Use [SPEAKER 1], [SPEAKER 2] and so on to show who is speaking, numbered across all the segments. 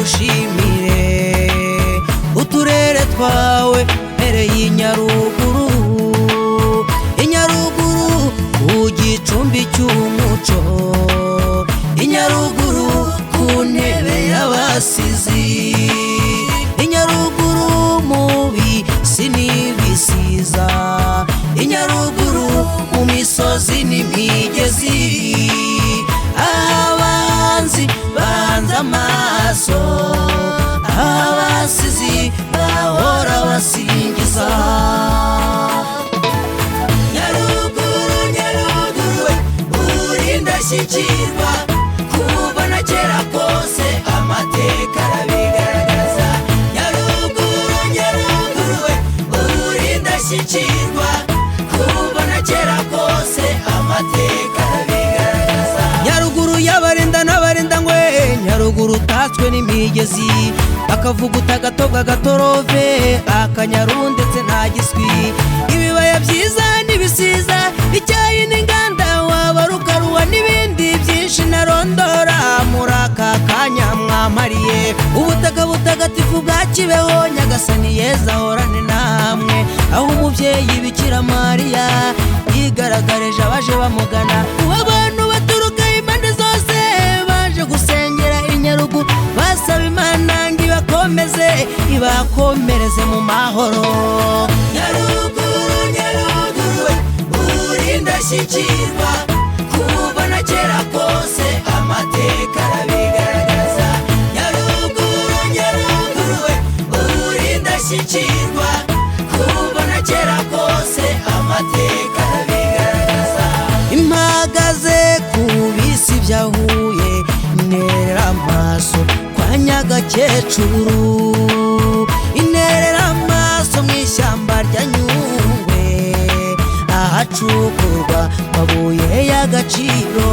[SPEAKER 1] tugushimire uturere twawe mpereye inyaruguru ku gicumbi cy'umuco inyaruguru ku ntebe y'abasizi inyaruguru mu bisi n'ibisiza inyaruguru mu misozi n'imigezi abanzi banze amaso abasizi bahora basingiza Nyaruguru uri indashyikirwa kuva na kera kose amateka arabigaragaza Nyaruguru uri indashyikirwa kuva na kera kose amateka arabigaragaza Nyaruguru y'abarinda n'abarinda ngwe Nyaruguru utatswe n'imigezi akavuguta agatoga gatorove akanyaru ndetse nta giswi ibibaya byiza n'ibisiza icyayi n'inganda wabarukaruwa n'ibindi byinshi narondora muri aka kanya mwamariye ubutaka butagatifu bwa Kibeho Nyagasani yeza ahorane namwe aho umubyeyi Bikira Mariya yigaragareje abaje bamugana abantu baturuka impande zose baje gusengera Nyaruguru basaba Imana ngo ibakomereze mu mahoro Nyaruguru uri indashyikirwa kuva na kera kose amateka arabigaragaza Nyaruguru uri indashyikirwa kuva na kera kose amateka arabigaragaza impagaze ku bisi bya Huye interera amaso kwa Nyagakecuru interera amaso mu ishyamba rya Nyungwe ahacukurwa amabuye y'agaciro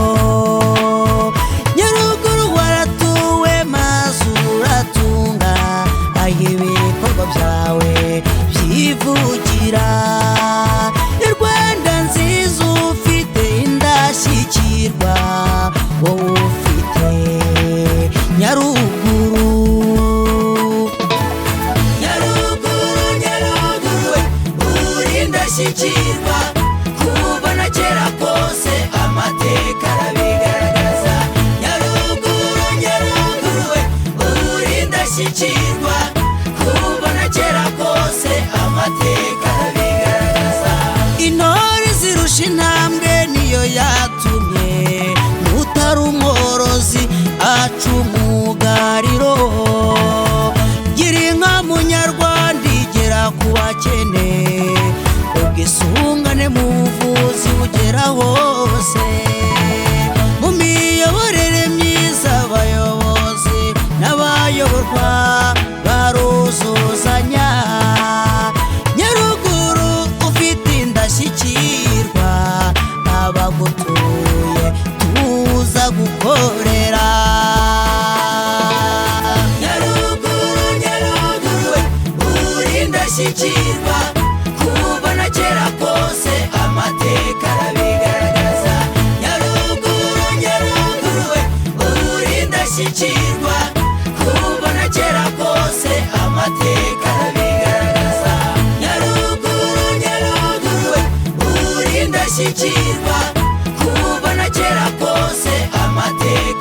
[SPEAKER 1] Nyaruguru waratuwe maze uratunga aho ibikorwa byawe byivugira Rwanda nziza ufite indashyikirwa wowe ufite Nyaruguru uri indashyikirwa kuva na kera kose amateka arabigaragaza Nyaruguru uri indashyikirwa kuva na kera kose amateka arabigaragaza intore zirusha intambwe niyo yatumye n'utari umworozi aca umugariro gira inka munyarwanda igera ku bakene ubwisungane mu buvuzi bugera hose mu miyoborere myiza abayobozi n'abayoborwa baruzuzanya Nyaruguru ufite indashyikirwa abagutuye tuza gukorera Nyaruguru uri indashyikirwa kuva na kera kose amateka arabigaragaza Nyaruguru uri indashyikirwa kuva na kera kose amateka arabigaragaza Nyaruguru uri indashyikirwa kuva na kera kose amateka